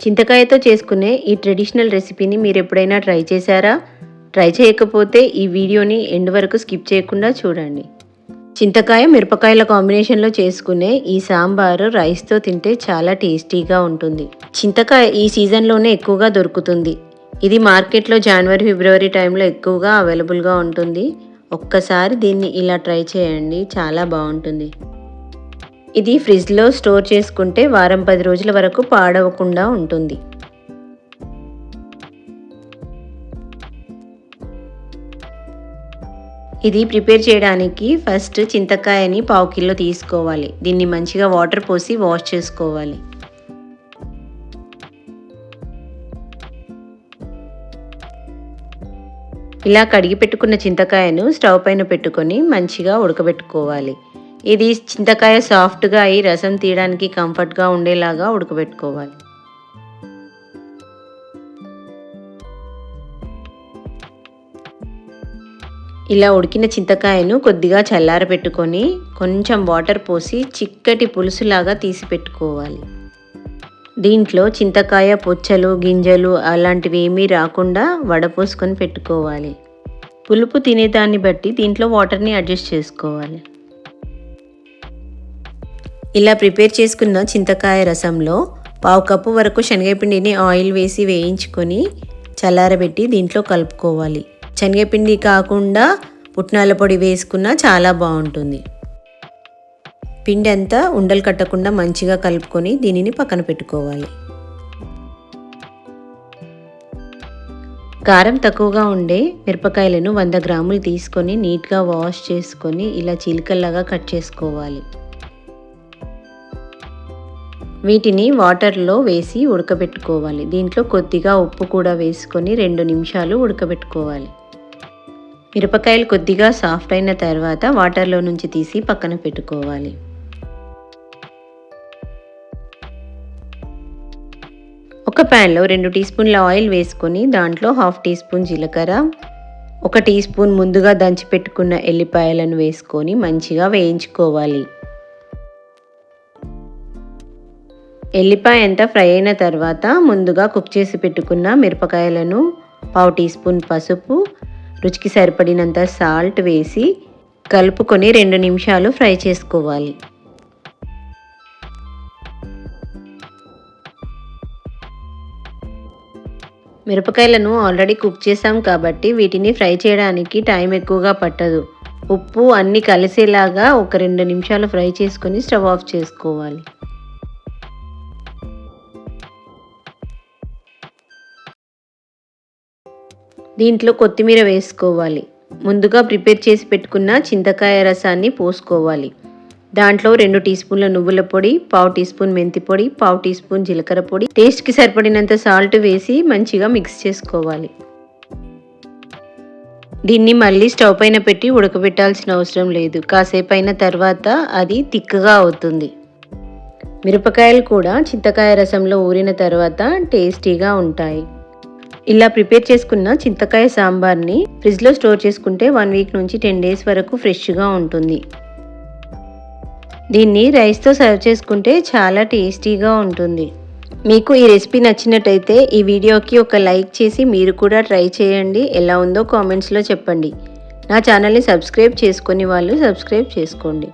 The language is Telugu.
చింతకాయతో చేసుకునే ఈ ట్రెడిషనల్ రెసిపీని మీరు ఎప్పుడైనా ట్రై చేశారా? ట్రై చేయకపోతే ఈ వీడియోని ఎండ్ వరకు స్కిప్ చేయకుండా చూడండి. చింతకాయ మిరపకాయల కాంబినేషన్లో చేసుకునే ఈ సాంబారు రైస్తో తింటే చాలా టేస్టీగా ఉంటుంది. చింతకాయ ఈ సీజన్లోనే ఎక్కువగా దొరుకుతుంది. ఇది మార్కెట్లో జనవరి ఫిబ్రవరి టైంలో ఎక్కువగా అవైలబుల్గా ఉంటుంది. ఒక్కసారి దీన్ని ఇలా ట్రై చేయండి, చాలా బాగుంటుంది. ఇది ఫ్రిడ్జ్లో స్టోర్ చేసుకుంటే వారం 10 రోజుల వరకు పాడవకుండా ఉంటుంది. ఇది ప్రిపేర్ చేయడానికి ఫస్ట్ చింతకాయని 1/2 కిలో తీసుకోవాలి. దీన్ని మంచిగా వాటర్ పోసి వాష్ చేసుకోవాలి. ఇలా కడిగి పెట్టుకున్న చింతకాయను స్టవ్ పైన పెట్టుకొని మంచిగా ఉడకబెట్టుకోవాలి. ఇది చింతకాయ సాఫ్ట్గా అయి రసం తీయడానికి కంఫర్ట్గా ఉండేలాగా ఉడకబెట్టుకోవాలి. ఇలా ఉడికిన చింతకాయను కొద్దిగా చల్లారబెట్టుకొని కొంచెం వాటర్ పోసి చిక్కటి పులుసులాగా తీసి పెట్టుకోవాలి. దీంట్లో చింతకాయ పొచ్చలు గింజలు అలాంటివి ఏమీ రాకుండా వడపోసుకొని పెట్టుకోవాలి. పులుపు తినేదాన్ని బట్టి దీంట్లో వాటర్ని అడ్జస్ట్ చేసుకోవాలి. ఇలా ప్రిపేర్ చేసుకున్న చింతకాయ రసంలో 1/2 కప్పు వరకు శనగపిండిని ఆయిల్ వేసి వేయించుకొని చల్లారబెట్టి దీంట్లో కలుపుకోవాలి. శనగపిండి కాకుండా పుట్నాల పొడి వేసుకున్నా చాలా బాగుంటుంది. పిండి అంతా ఉండలు కట్టకుండా మంచిగా కలుపుకొని దీనిని పక్కన పెట్టుకోవాలి. కారం తక్కువగా ఉండే మిరపకాయలను 100 గ్రాములు తీసుకొని నీట్గా వాష్ చేసుకొని ఇలా చీలికల్లాగా కట్ చేసుకోవాలి. వీటిని వాటర్లో వేసి ఉడకబెట్టుకోవాలి. దీంట్లో కొద్దిగా ఉప్పు కూడా వేసుకొని 2 నిమిషాలు ఉడకబెట్టుకోవాలి. మిరపకాయలు కొద్దిగా సాఫ్ట్ అయిన తర్వాత వాటర్లో నుంచి తీసి పక్కన పెట్టుకోవాలి. ఒక ప్యాన్లో 2 టీ స్పూన్ల ఆయిల్ వేసుకొని దాంట్లో 1/2 టీ స్పూన్ జీలకర్ర, 1 టీ స్పూన్ ముందుగా దంచి పెట్టుకున్న ఎల్లిపాయలను వేసుకొని మంచిగా వేయించుకోవాలి. ఎల్లిపాయ అంతా ఫ్రై అయిన తర్వాత ముందుగా కుక్ చేసి పెట్టుకున్న మిరపకాయలను 1/2 టీ స్పూన్ పసుపు, రుచికి సరిపడినంత సాల్ట్ వేసి కలుపుకొని 2 నిమిషాలు ఫ్రై చేసుకోవాలి. మిరపకాయలను ఆల్రెడీ కుక్ చేసాం కాబట్టి వీటిని ఫ్రై చేయడానికి టైం ఎక్కువగా పట్టదు. ఉప్పు అన్నీ కలిసేలాగా ఒక 2 నిమిషాలు ఫ్రై చేసుకొని స్టవ్ ఆఫ్ చేసుకోవాలి. దీంట్లో కొత్తిమీర వేసుకోవాలి. ముందుగా ప్రిపేర్ చేసి పెట్టుకున్న చింతకాయ రసాన్ని పోసుకోవాలి. దాంట్లో 2 టీ స్పూన్ల నువ్వుల పొడి, 1/2 టీ స్పూన్ మెంతి పొడి, 1/2 టీ స్పూన్ జీలకర్ర పొడి, టేస్ట్కి సరిపడినంత సాల్ట్ వేసి మంచిగా మిక్స్ చేసుకోవాలి. దీన్ని మళ్ళీ స్టవ్ పైన పెట్టి ఉడకబెట్టాల్సిన అవసరం లేదు. కాసేపు అయిన తర్వాత అది తిక్కగా అవుతుంది. మిరపకాయలు కూడా చింతకాయ రసంలో ఊరిన తర్వాత టేస్టీగా ఉంటాయి. ఇలా ప్రిపేర్ చేసుకున్న చింతకాయ సాంబార్ని ఫ్రిడ్జ్లో స్టోర్ చేసుకుంటే 1 వీక్ నుంచి 10 డేస్ వరకు ఫ్రెష్గా ఉంటుంది. దీన్ని రైస్తో సర్వ్ చేసుకుంటే చాలా టేస్టీగా ఉంటుంది. మీకు ఈ రెసిపీ నచ్చినట్టయితే ఈ వీడియోకి ఒక లైక్ చేసి మీరు కూడా ట్రై చేయండి. ఎలా ఉందో కామెంట్స్లో చెప్పండి. నా ఛానల్ని సబ్స్క్రైబ్ చేసుకొని వాళ్ళు సబ్స్క్రైబ్ చేసుకోండి.